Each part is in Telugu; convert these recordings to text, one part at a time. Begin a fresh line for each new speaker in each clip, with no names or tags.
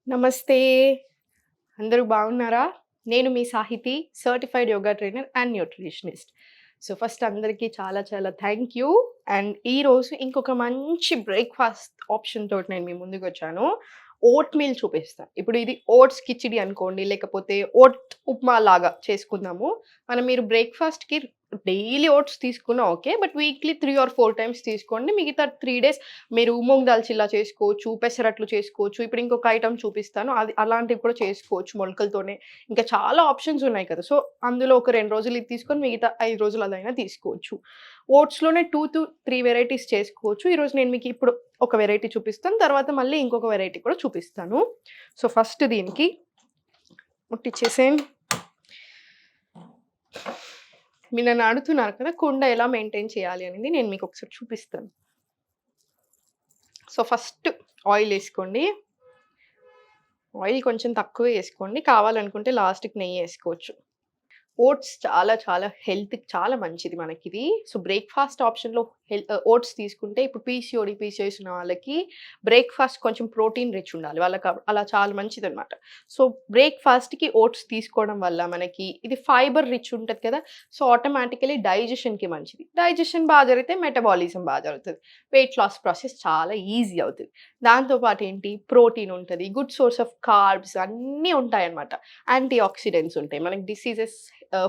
నమస్తే. అందరూ బాగున్నారా? నేను మీ Sahithi, certified yoga trainer and nutritionist. So, first అందరికీ చాలా చాలా థ్యాంక్ యూ. అండ్ ఈరోజు ఇంకొక మంచి బ్రేక్‌ఫాస్ట్ ఆప్షన్ తోటి నేను మీ ముందుకొచ్చాను. ఓట్ మీల్ చూపిస్తా. ఇప్పుడు ఇది ఓట్స్ కిచిడి అనుకోండి, లేకపోతే ఓట్ ఉప్మా లాగా చేసుకుందాము. మీరు బ్రేక్‌ఫాస్ట్‌కి డైలీ ఓట్స్ తీసుకున్నా okay. But weekly 3 or 4 times తీసుకోండి. మిగతా 3 డేస్ మీరు మూంగ్ దాల్ చిల్లా చేసుకోవచ్చు, పెసరట్లు చేసుకోవచ్చు. ఇప్పుడు ఇంకొక ఐటెమ్ చూపిస్తాను. అది అలాంటివి కూడా చేసుకోవచ్చు మొలకలతోనే. ఇంకా చాలా ఆప్షన్స్ ఉన్నాయి కదా! సో, అందులో ఒక 2 రోజులు ఇది తీసుకొని మిగతా 5 రోజులు అదైనా తీసుకోవచ్చు. ఓట్స్‌లోనే 2-3 వెరైటీస్ చేసుకోవచ్చు. ఈరోజు నేను మీకు ఇప్పుడు ఒక వెరైటీ చూపిస్తాను. తర్వాత మళ్ళీ ఇంకొక వెరైటీ కూడా చూపిస్తాను. సో, ఫస్ట్ దీనికి ముట్టిచ్చేసేయండి. మీరు నన్ను అడుగుతున్నారు కదా! కుండ ఎలా మెయింటైన్ చేయాలి అనేది నేను మీకు ఒకసారి చూపిస్తాను. సో, ఫస్ట్ ఆయిల్ ఏసుకోండి. ఆయిల్ కొంచెం తక్కువే ఏసుకోండి. కావాలనుకుంటే లాస్ట్‌కి నెయ్యేసుకోవచ్చు. ఓట్స్ చాలా చాలా హెల్త్‌కి చాలా మంచిది మనకిది. సో, బ్రేక్‌ఫాస్ట్ ఆప్షన్‌లో ఓట్స్ తీసుకుంటే ఇప్పుడు పీసీఓడీ, పీసీఓఎస్ ఉన్న వాళ్ళకి బ్రేక్‌ఫాస్ట్ కొంచెం ప్రోటీన్ రిచ్ ఉండాలి. వాళ్ళకి అలా చాలా మంచిదనమాట. సో, బ్రేక్‌ఫాస్ట్‌కి ఓట్స్ తీసుకోవడం వల్ల మనకి ఇది ఫైబర్ రిచ్ ఉంటది కదా! సో, ఆటోమేటికల్లీ డైజెషన్‌కి మంచిది. డైజెషన్ బా జరిగితే మెటబాలిజం బా జరుగుతది. వెయిట్ లాస్ ప్రాసెస్ చాలా ఈజీ అవుతది. దాంతో పాటు ఏంటి ప్రోటీన్ ఉంటది. గుడ్ సోర్స్ ఆఫ్ కార్బ్స్ అన్నీ ఉంటాయన్నమాట. యాంటీ ఆక్సిడెంట్స్ ఉంటాయి. మనకి డిసీజెస్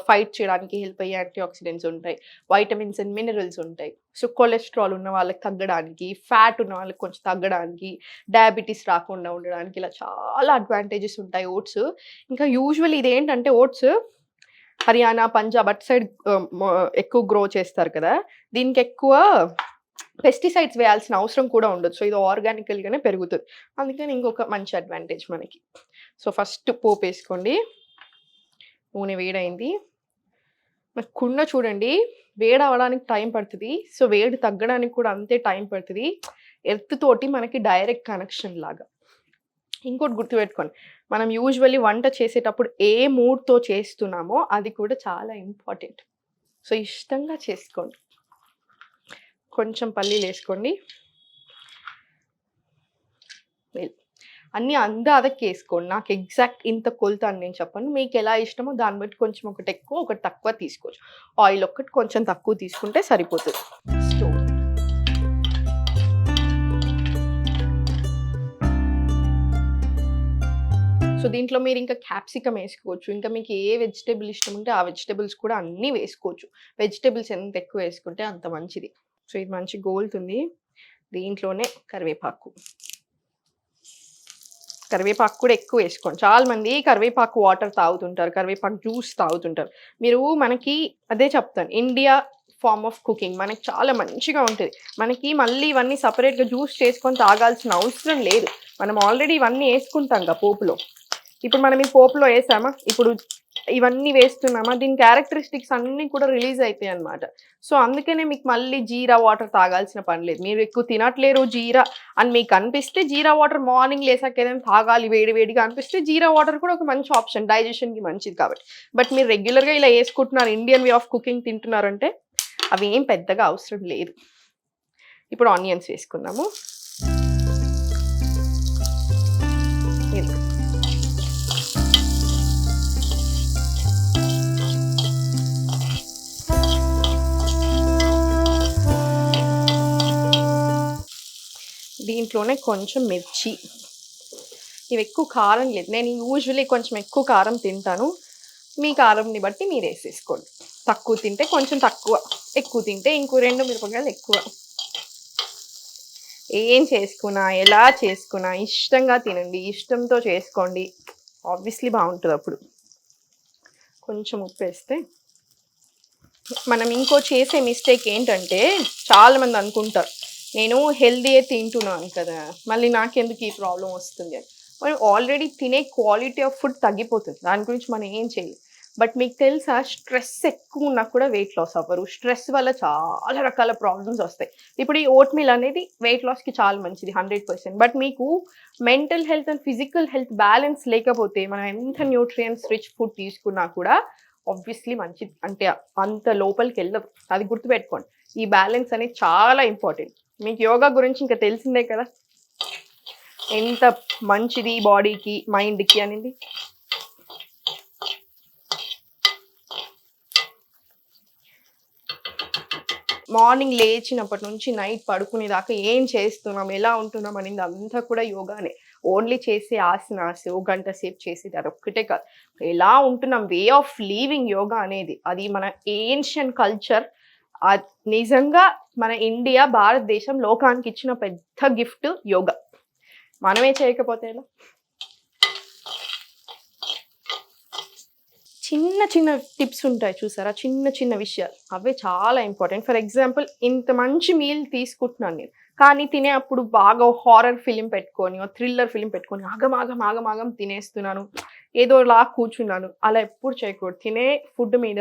ఫైట్ చేయడానికి హెల్ప్ అయ్యే యాంటీ ఆక్సిడెంట్స్ ఉంటాయి. వైటమిన్స్ అండ్ మినరల్స్ ఉంటాయి. సో, కొలెస్ట్రాల్ ఉన్న వాళ్ళకి తగ్గడానికి, ఫ్యాట్ ఉన్న వాళ్ళకి కొంచెం తగ్గడానికి, డయాబెటిస్ రాకుండా ఉండడానికి ఇలా చాలా అడ్వాంటేజెస్ ఉంటాయి ఓట్స్. ఇంకా యూజువల్లీ ఇదేంటంటే ఓట్స్ హర్యానా, పంజాబ్ అటు సైడ్ ఎక్కువ గ్రో చేస్తారు కదా! దీనికెక్కువ పెస్టిసైడ్స్ వేయాల్సిన అవసరం కూడా ఉండదు. సో, ఇది ఆర్గానికల్‌గానే పెరుగుతది. అందుకని ఇంకొక మంచి అడ్వాంటేజ్ మనకి. సో, ఫస్ట్ పోపేసుకోండి. నూనె వేడైంది. కుండ చూడండి వేడవ్వడానికి టైం పడతది. సో, వేడి తగ్గడానికి కూడా అంతే టైం పడతది. ఎర్త్ తోటి మనకి డైరెక్ట్ కనెక్షన్ లాగా. ఇంకోటి గుర్తుపెట్టుకోండి. మనం యూజువల్లీ వంట చేసేటప్పుడు ఏ మూడ్‌తో చేస్తున్నామో అది కూడా చాలా ఇంపార్టెంట్. సో, ఇష్టంగా చేసుకోండి. కొంచెం పల్లీలేసుకోండి. అన్నీ అందాదకేసుకోండి. నాకు ఎగ్జాక్ట్ ఇంత కొలత అని నేను చెప్పను. మీకెలా ఇష్టమో దాన్ని బట్టి కొంచెం ఒకటి ఎక్కువ, ఒకటి తక్కువ తీసుకోవచ్చు. ఆయిల్ ఒక్కటి కొంచెం తక్కువ తీసుకుంటే సరిపోతది. స్టవ్ సో, దీంట్లో మీరింకా క్యాప్సికమ్ ఏసుకోవచ్చు. ఇంకా మీకు ఏ వెజిటబుల్ ఇష్టం ఉంటే ఆ వెజిటబుల్స్ కూడా అన్నీ వేసుకోవచ్చు. వెజిటబుల్స్ ఎంత ఎక్కువ వేసుకుంటే అంత మంచిది. సో, ఇది మంచిగా గోలుతుంది. దీంట్లోనే కరివేపాకు. కరివేపాకు కూడా ఎక్కువేసుకోండి. చాలా మంది కరివేపాకు వాటర్ తాగుతుంటారు. కరివేపాకు జ్యూస్ తాగుతుంటారు. మనకి అదే చెప్తాను. ఇండియా ఫార్మ్ ఆఫ్ కుకింగ్ మనకి చాలా మంచిగా ఉంటది. మనకి మళ్ళీ ఇవన్నీ సెపరేట్‌గా జ్యూస్ చేసుకొని తాగాల్సిన అవసరం లేదు. మనం ఆల్రెడీ ఇవన్నీ యేసుకుంటాంగా పోపులో. ఇప్పుడు మనం ఈ పోపులో యేసామా, ఇప్పుడు ఇవన్నీ వేస్తున్నామా, దీని క్యారెక్టరిస్టిక్స్ అన్నీ కూడా రిలీజ్ అయితాయన్నమాట. సో, అందుకనే మీకు మళ్ళీ జీరా వాటర్ తాగాల్సిన పని లేదు. మీరు ఎక్కువ తినట్లేరు జీరా అని మీకు అనిపిస్తే జీరా వాటర్ మార్నింగ్ లేసాక ఏదైనా తాగాలి వేడి వేడిగా అనిపిస్తే జీరా వాటర్ కూడా ఒక మంచి ఆప్షన్. డైజెషన్‌కి మంచిది కాబట్టి. బట్ మీరు రెగ్యులర్‌గా ఇలా యేసుకుంటున్నారు, ఇండియన్ వే ఆఫ్ కుకింగ్ తింటున్నారంటే అవి ఏం పెద్దగా అవసరం లేదు. ఇప్పుడు ఆనియన్స్ వేసుకుందాము. దీంట్లోనే కొంచెం మిర్చి. ఇవి ఎక్కువ కారం లేదు. నేను యూజువల్లీ కొంచెం ఎక్కువ కారం తింటాను. మీ కారంని బట్టి మీరేసేసుకోండి. తక్కువ తింటే కొంచెం తక్కువ, ఎక్కువ తింటే ఇంకో 2 మిరపకాయలు ఎక్కువ. ఏం చేసుకున్నా, ఎలా చేసుకున్నా ఇష్టంగా తినండి. ఇష్టంతో చేసుకోండి. ఆబ్వియస్లీ బావుంటదప్పుడు. కొంచెం ఉప్పేస్తే మనం ఇంకో చేసే మిస్టేక్ ఏంటంటే చాలామంది అనుకుంటారు. నేను హెల్తీయే తింటున్నాను కదా! మళ్ళీ నాకెందుకు ఈ ప్రాబ్లమ్ వస్తుంది అని. మనం ఆల్రెడీ తినే క్వాలిటీ ఆఫ్ ఫుడ్ తగ్గిపోతది. దాని గురించి మనం ఏం చేయలేం. బట్ మీకు తెలుసా స్ట్రెస్ ఎక్కువున్నా కూడా వెయిట్ లాస్ అవ్వరు. స్ట్రెస్ వల్ల చాలా రకాల ప్రాబ్లమ్స్ వస్తాయి. ఇప్పుడు ఈ ఓట్ మీల్ అనేది వెయిట్ లాస్‌కి చాలా మంచిది 100%. బట్ మీకు mental health and physical health balance లేకపోతే మనం ఎంత న్యూట్రియంట్స్ రిచ్ ఫుడ్ తీసుకున్నా కూడా ఆబ్వియస్లీ మంచిది అంటే అంత లోపలికెళ్ళదు. అది గుర్తుపెట్టుకోండి. ఈ బ్యాలెన్స్ అనేది చాలా ఇంపార్టెంట్. మీకు యోగా గురించి ఇంకా తెలిసిందే కదా! ఎంత మంచిది బాడీకి, మైండ్‌కి అనేది. మార్నింగ్ లేచినప్పటి నుంచి నైట్ పడుకునేదాకా ఏం చేస్తున్నాం, ఎలా ఉంటున్నాం అనేది అంతా కూడా యోగానే. ఓన్లీ చేసే ఆసనాస్, ఓ గంట సేపు చేసేది అదొక్కటే కాదు. ఎలా ఉంటున్నాం, వే ఆఫ్ లివింగ్ యోగా అనేది. అది మన ఏన్షియన్ కల్చర్. నిజంగా మన ఇండియా, భారతదేశం లోకానికి ఇచ్చిన పెద్ద గిఫ్ట్ యోగా. మనమే చేయకపోతే ఎలా? చిన్న చిన్న టిప్స్ ఉంటాయి చూసారా, చిన్న చిన్న విషయాలు, అవే చాలా ఇంపార్టెంట్. ఫర్ ఎగ్జాంపుల్, ఇంత మంచి మీల్ తీసుకుంటున్నాను నేను, కానీ తినే అప్పుడు బాగా హారర్ ఫిలిం పెట్టుకొని, థ్రిల్లర్ ఫిలిం పెట్టుకొని ఆగం ఆగం ఆగం ఆగం తినేస్తున్నాను, ఏదోలా కూర్చున్నాను. అలా ఎప్పుడు చేయకూడదు. తినే ఫుడ్ మీద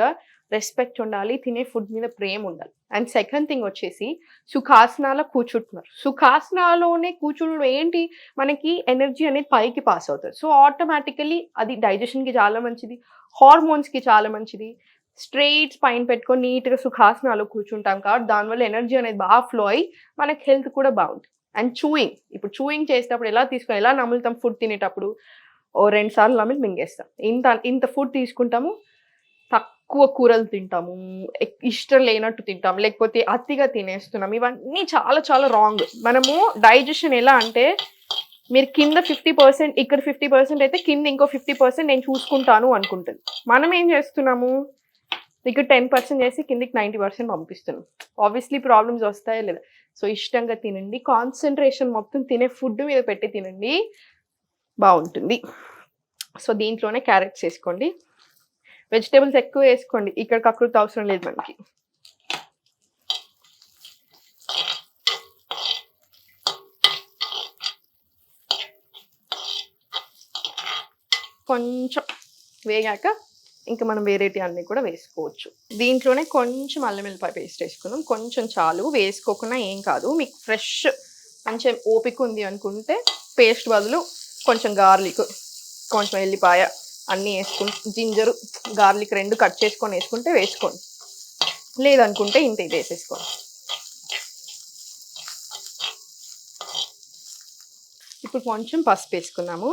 రెస్పెక్ట్ ఉండాలి, తినే ఫుడ్ మీద ప్రేమ ఉండాలి. అండ్ సెకండ్ థింగ్ వచ్చేసి, సుఖాసనాలో కూర్చుంటున్నారు. సుఖాసనాలోనే కూర్చుండడం ఏంటి, మనకి ఎనర్జీ అనేది పైకి పాస్ అవుతుంది. సో ఆటోమేటికలీ అది డైజెషన్కి చాలా మంచిది, హార్మోన్స్కి చాలా మంచిది. స్ట్రెయిట్ స్పైన్ పెట్టుకొని నీట్గా సుఖాసనాలు కూర్చుంటాం కాబట్టి దానివల్ల ఎనర్జీ అనేది బాగా ఫ్లో అయ్యి మనకి హెల్త్ కూడా బాగుంటుంది. అండ్ చూయింగ్, ఇప్పుడు చూయింగ్ చేసేటప్పుడు ఎలా తీసుకొని, ఎలా నములుతాం ఫుడ్ తినేటప్పుడు, ఓ 2 సార్లు నమిలి మింగేస్తాం. ఇంత ఇంత ఫుడ్ తీసుకుంటాము, తక్కువ కూరలు తింటాము, ఇష్టం లేనట్టు తింటాం, లేకపోతే అతిగా తినేస్తున్నాం. ఇవన్నీ చాలా చాలా రాంగ్. మనము డైజెషన్ ఎలా అంటే, మీరు కింద 50%, ఇక్కడ 50% అయితే కింద ఇంకో 50% నేను చూసుకుంటాను అనుకుంటుంది. మనం ఏం చేస్తున్నాము, ఇక్కడ 10% చేసి కిందికి 90% పంపిస్తున్నాం. ఆబ్వియస్లీ ప్రాబ్లమ్స్ వస్తాయా లేదా? సో ఇష్టంగా తినండి, కాన్సన్ట్రేషన్ మొత్తం తినే ఫుడ్ మీద పెట్టి తినండి, బాగుంటుంది. సో దీంట్లోనే క్యారెట్స్ వేసుకోండి, వెజిటేబుల్స్ ఎక్కువ వేసుకోండి, ఇక్కడ కకృతి అవసరం లేదు మనకి. కొంచెం వేగాక ఇంకా మనం వేరేటి అన్నీ కూడా వేసుకోవచ్చు. దీంట్లోనే కొంచెం అల్లం వెల్లిపాయ పేస్ట్ వేసుకుందాం, కొంచెం చాలు, వేసుకోకుండా ఏం కాదు. మీకు ఫ్రెష్ మంచి ఓపిక ఉంది అనుకుంటే పేస్ట్ బదులు కొంచెం గార్లిక్, కొంచెం ఎల్లిపాయ అన్నీ వేసుకుని, జింజరు గార్లిక్ 2 కట్ చేసుకొని వేసుకుంటే వేసుకోండి, లేదనుకుంటే ఇంత ఇది వేసేసుకోండి. ఇప్పుడు కొంచెం పసుపు వేసుకున్నాము.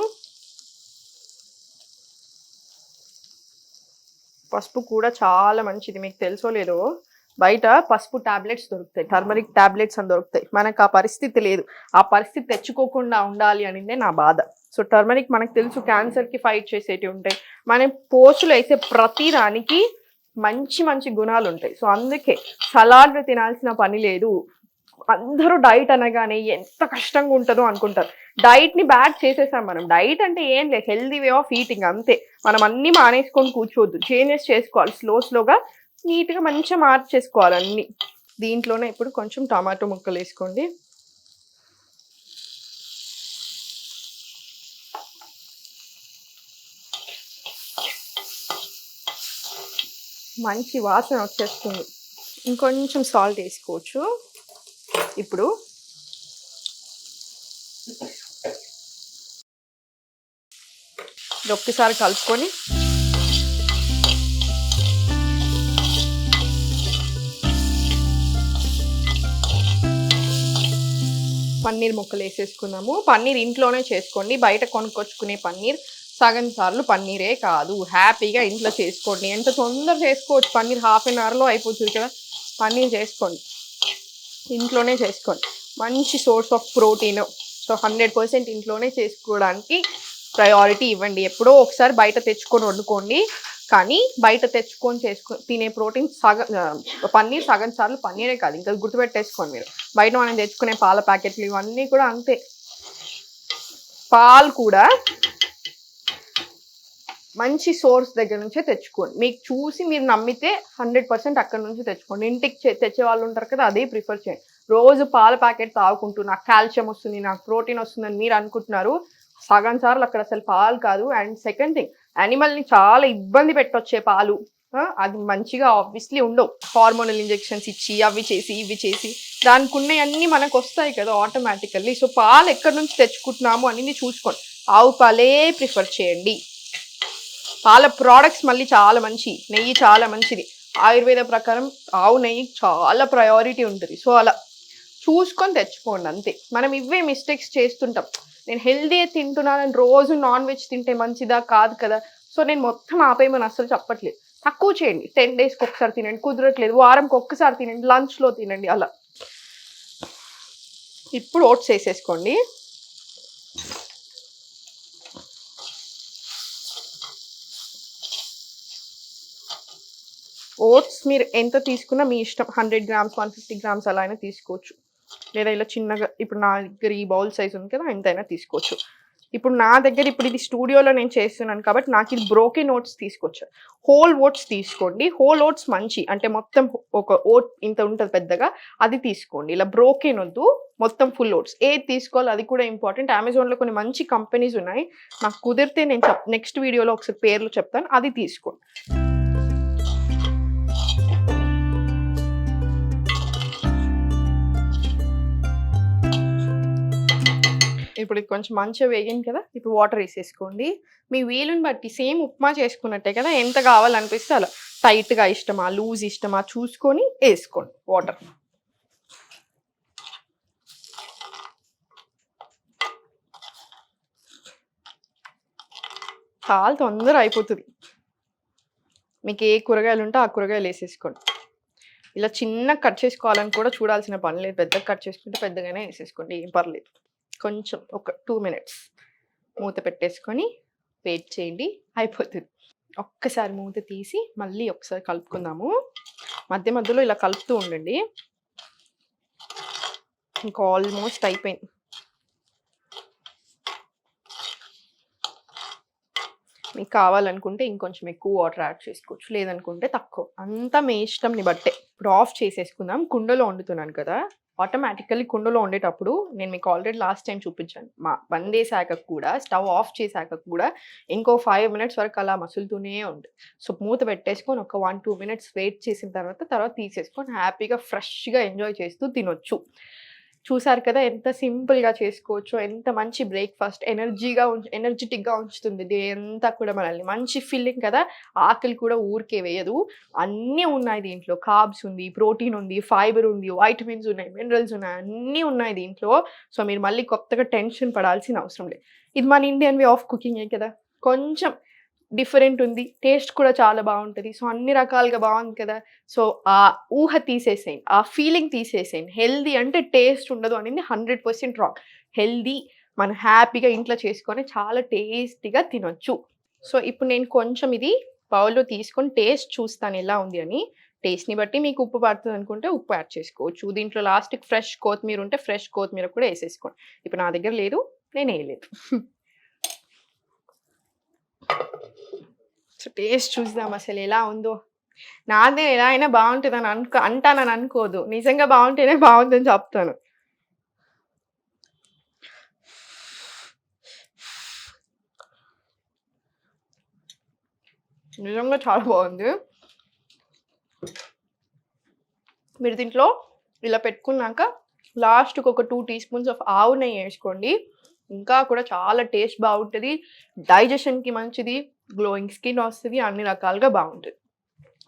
పసుపు కూడా చాలా మంచిది. మీకు తెలుసో లేదో, బయట పసుపు టాబ్లెట్స్ దొరుకుతాయి, టర్మరిక్ టాబ్లెట్స్ అని దొరుకుతాయి. మనకు ఆ పరిస్థితి లేదు. ఆ పరిస్థితి తెచ్చుకోకుండా ఉండాలి అనేదే నా బాధ. సో టర్మరిక్ మనకు తెలుసు క్యాన్సర్కి ఫైట్ చేసేటివి ఉంటాయి. మనం పోస్టులు వేసే ప్రతి దానికి మంచి మంచి గుణాలు ఉంటాయి. సో అందుకే సలాడ్లు తినాల్సిన పని లేదు. అందరూ డైట్ అనగానే ఎంత కష్టంగా ఉంటుందో అనుకుంటారు. డైట్ని బ్యాడ్ చేసేసాం మనం. డైట్ అంటే ఏం లేదు, హెల్దీ వే ఆఫ్ ఈటింగ్ అంతే. మనం అన్నీ మానేసుకొని కూర్చోవద్దు, చేంజెస్ చేసుకోవాలి, స్లోగా నీట్గా మంచిగా మార్చేసుకోవాలి అన్నీ. దీంట్లోనే ఇప్పుడు కొంచెం టమాటో ముక్కలు వేసుకోండి. మంచి వాసన వచ్చేస్తుంది. ఇంకొంచెం సాల్ట్ వేసుకోవచ్చు. ఇప్పుడు ఒక్కసారి కలుపుకొని పన్నీర్ ముక్కలు వేసేసుకున్నాము. పన్నీర్ ఇంట్లోనే చేసుకోండి, బయట కొనుక్కొచ్చుకునే పన్నీర్ సగం సార్లు పన్నీరే కాదు. హ్యాపీగా ఇంట్లో చేసుకోండి. ఎంత తొందర చేసుకోవచ్చు, పన్నీర్ ½ an hourలో అయిపోతుంది కదా. పన్నీర్ చేసుకోండి, ఇంట్లోనే చేసుకోండి. మంచి సోర్స్ ఆఫ్ ప్రోటీన్. సో 100% ఇంట్లోనే చేసుకోవడానికి ప్రయారిటీ ఇవ్వండి. ఎప్పుడో ఒకసారి బయట తెచ్చుకొని వండుకోండి, కానీ బయట తెచ్చుకొని తినే ప్రోటీన్ పన్నీర్ సగం సార్లు పన్నీరే కాదు, ఇంకా గుర్తుపెట్టేసుకోండి మీరు. బయట మనం తెచ్చుకునే పాల ప్యాకెట్లు ఇవన్నీ కూడా అంతే. పాలు కూడా మంచి సోర్స్ దగ్గర నుంచే తెచ్చుకోండి. మీకు చూసి మీరు నమ్మితే 100% అక్కడ నుంచి తెచ్చుకోండి. ఇంటికి తెచ్చే వాళ్ళు ఉంటారు కదా, అదే ప్రిఫర్ చేయండి. రోజు పాల ప్యాకెట్ తాగుకుంటూ నాకు కాల్షియం వస్తుంది, నాకు ప్రోటీన్ వస్తుందని మీరు అనుకుంటున్నారు. సగం సార్లు అక్కడ అసలు పాలు కాదు. అండ్ సెకండ్ థింగ్, యానిమల్ని చాలా ఇబ్బంది పెట్టొచ్చే పాలు అది మంచిగా ఆబ్వియస్లీ ఉండవు. హార్మోనల్ ఇంజెక్షన్స్ ఇచ్చి అవి చేసి ఇవి చేసి దానికి ఉన్నవన్నీ మనకు వస్తాయి కదా ఆటోమేటికల్లీ. సో పాలు ఎక్కడి నుంచి తెచ్చుకుంటున్నాము అనేది చూసుకోండి. ఆవు పాలే ప్రిఫర్ చేయండి. పాల ప్రోడక్ట్స్ మళ్ళీ చాలా మంచి, నెయ్యి చాలా మంచిది. ఆయుర్వేద ప్రకారం ఆవు నెయ్యి చాలా ప్రయారిటీ ఉంటుంది. సో అలా చూసుకొని తెచ్చుకోండి అంతే. మనం ఇవే మిస్టేక్స్ చేస్తుంటాం. నేను హెల్తీ తింటున్నానని రోజు నాన్ వెజ్ తింటే మంచిదా కాదు కదా. సో నేను మొత్తం ఆపేయమని అస్సలు చెప్పట్లేదు. తక్కువ చేయండి. 10 డేస్కి ఒకసారి తినండి, కుదరట్లేదు వారంకి ఒక్కసారి తినండి, లంచ్లో తినండి అలా. ఇప్పుడు ఓట్స్ వేసేసుకోండి. ఓట్స్ మీరు ఎంత తీసుకున్నా మీ ఇష్టం. 100 గ్రామ్స్ 150 గ్రామ్స్ అలా అయినా తీసుకోవచ్చు. లేదా ఇలా చిన్నగా ఇప్పుడు నా దగ్గర ఈ బౌల్ సైజ్ ఉంది కదా, ఎంతైనా తీసుకోవచ్చు. ఇప్పుడు నా దగ్గర ఇప్పుడు ఇది స్టూడియోలో నేను చేస్తున్నాను కాబట్టి నాకు ఇది బ్రోకెన్ ఓట్స్ తీసుకొచ్చాను. హోల్ ఓట్స్ తీసుకోండి. హోల్ ఓట్స్ మంచి అంటే మొత్తం ఒక ఓట్ ఇంత ఉంటుంది పెద్దగా, అది తీసుకోండి. ఇలా బ్రోకెన్ వద్దు, మొత్తం ఫుల్ ఓట్స్. ఏది తీసుకోవాలి అది కూడా ఇంపార్టెంట్. అమెజాన్లో కొన్ని మంచి కంపెనీస్ ఉన్నాయి, నాకు కుదిరితే నేను నెక్స్ట్ వీడియోలో ఒకసారి పేర్లు చెప్తాను, అది తీసుకోండి. ఇప్పుడు ఇది కొంచెం మంచిగా వేగింది కదా, ఇప్పుడు వాటర్ వేసేసుకోండి. మీ వీలుని బట్టి సేమ్ ఉప్మా చేసుకున్నట్టే కదా, ఎంత కావాలనిపిస్తే అలా. టైట్గా ఇష్టమా లూజ్ ఇష్టమా చూసుకొని వేసుకోండి వాటర్. చాలా తొందరగా అయిపోతుంది. మీకు ఏ కూరగాయలు ఉంటే ఆ కూరగాయలు వేసేసుకోండి. ఇలా చిన్న కట్ చేసుకోవాలని కూడా చూడాల్సిన పని లేదు. పెద్దగా కట్ చేసుకుంటే పెద్దగానే వేసేసుకోండి, ఏం పర్లేదు. కొంచెం ఒక 2 మినిట్స్ మూత పెట్టేసుకొని వెయిట్ చేయండి, అయిపోతుంది. ఒక్కసారి మూత తీసి మళ్ళీ ఒకసారి కలుపుకుందాము. మధ్య మధ్యలో ఇలా కలుపుతూ ఉండండి. ఇంకా ఆల్మోస్ట్ అయిపోయింది. మీకు కావాలనుకుంటే ఇంకొంచెం ఎక్కువ వాటర్ యాడ్ చేసుకోవచ్చు, లేదనుకుంటే తక్కువ. అంతా మీ ఇష్టంని బట్టే. ఇప్పుడు ఆఫ్ చేసేసుకుందాం. కుండలో వండుతున్నాను కదా, ఆటోమేటికల్లీ కుండలో వండేటప్పుడు నేను మీకు ఆల్రెడీ లాస్ట్ టైం చూపించాను, బందేసాక కూడా స్టవ్ ఆఫ్ చేశాక కూడా ఇంకో 5 మినిట్స్ వరకు అలా మసులుతూనే ఉంది. సో మూత పెట్టేసుకొని ఒక 1-2 మినిట్స్ వెయిట్ చేసిన తర్వాత తీసేసుకొని హ్యాపీగా ఫ్రెష్గా ఎంజాయ్ చేస్తూ తినొచ్చు. చూసారు కదా ఎంత సింపుల్గా చేసుకోవచ్చు, ఎంత మంచి బ్రేక్ఫాస్ట్. ఎనర్జెటిక్గా ఉంచుతుంది డే అంతా కూడా మనల్ని. మంచి ఫీలింగ్ కదా, ఆకలి కూడా ఊరికే వేయదు. అన్నీ ఉన్నాయి దీంట్లో. కార్బ్స్ ఉంది, ప్రోటీన్ ఉంది, ఫైబర్ ఉంది, వైటమిన్స్ ఉన్నాయి, మినరల్స్ ఉన్నాయి, అన్నీ ఉన్నాయి దీంట్లో. సో మీరు మళ్ళీ కొత్తగా టెన్షన్ పడాల్సిన అవసరం లేదు. ఇది మన ఇండియన్ వే ఆఫ్ కుకింగే కదా, కొంచెం డిఫరెంట్ ఉంది, టేస్ట్ కూడా చాలా బాగుంటుంది. సో అన్ని రకాలుగా బాగుంది కదా. సో ఆ ఊహ తీసేసేయండి, ఆ ఫీలింగ్ తీసేసేయండి. హెల్దీ అంటే టేస్ట్ ఉండదు అనేది 100% రాంగ్. హెల్దీ మనం హ్యాపీగా ఇంట్లో చేసుకొని చాలా టేస్టీగా తినొచ్చు. సో ఇప్పుడు నేను కొంచెం ఇది బౌల్లో తీసుకొని టేస్ట్ చూస్తాను ఎలా ఉంది అని. టేస్ట్ని బట్టి మీకు ఉప్పు పడుతుంది అనుకుంటే ఉప్పు యాడ్ చేసుకోవచ్చు. దీంట్లో లాస్ట్కి ఫ్రెష్ కొత్తిమీర ఉంటే ఫ్రెష్ కొత్తిమీర కూడా వేసేసుకోండి. ఇప్పుడు నా దగ్గర లేదు, నేను వేయలేదు. సో టేస్ట్ చూద్దాం అసలు ఎలా ఉందో. నాదే ఎలా అయినా బాగుంటుందని అంటానని అనుకోదు, నిజంగా బాగుంటేనే బాగుందని చెప్తాను. నిజంగా చాలా బాగుంది. మీరు దీంట్లో ఇలా పెట్టుకున్నాక లాస్ట్కి ఒక 2 టీ స్పూన్స్ ఆఫ్ ఆవు నెయ్యి వేసుకోండి. ఇంకా కూడా చాలా టేస్ట్ బాగుంటుంది, డైజెషన్కి మంచిది, గ్లోయింగ్ స్కిన్ వస్తుంది, అన్ని రకాలుగా బాగుంటుంది.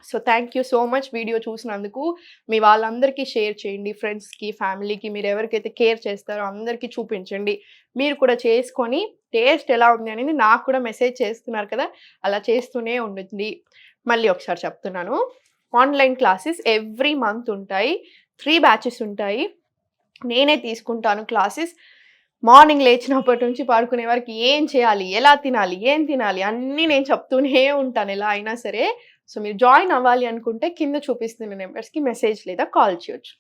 So thank you so much video చూసినందుకు. మీ వాళ్ళందరికీ షేర్ చేయండి, ఫ్రెండ్స్కి, ఫ్యామిలీకి, మీరు ఎవరికైతే కేర్ చేస్తారో అందరికీ చూపించండి. మీరు కూడా చేసుకొని టేస్ట్ ఎలా ఉంది అనేది నాకు కూడా మెసేజ్ చేస్తున్నారు కదా, అలా చేస్తూనే ఉండండి. మళ్ళీ ఒకసారి చెప్తున్నాను, ఆన్లైన్ క్లాసెస్ ఎవ్రీ మంత్ ఉంటాయి. 3 బ్యాచెస్ ఉంటాయి. నేనే తీసుకుంటాను క్లాసెస్. మార్నింగ్ లేచినప్పటి నుంచి పడుకునే వరకు ఏం చేయాలి, ఎలా తినాలి, ఏం తినాలి అన్నీ నేను చెప్తూనే ఉంటాను ఎలా అయినా సరే. సో మీరు జాయిన్ అవ్వాలి అనుకుంటే కింద చూపిస్తున్న నెంబర్స్కి మెసేజ్ లేదా కాల్ చేయొచ్చు.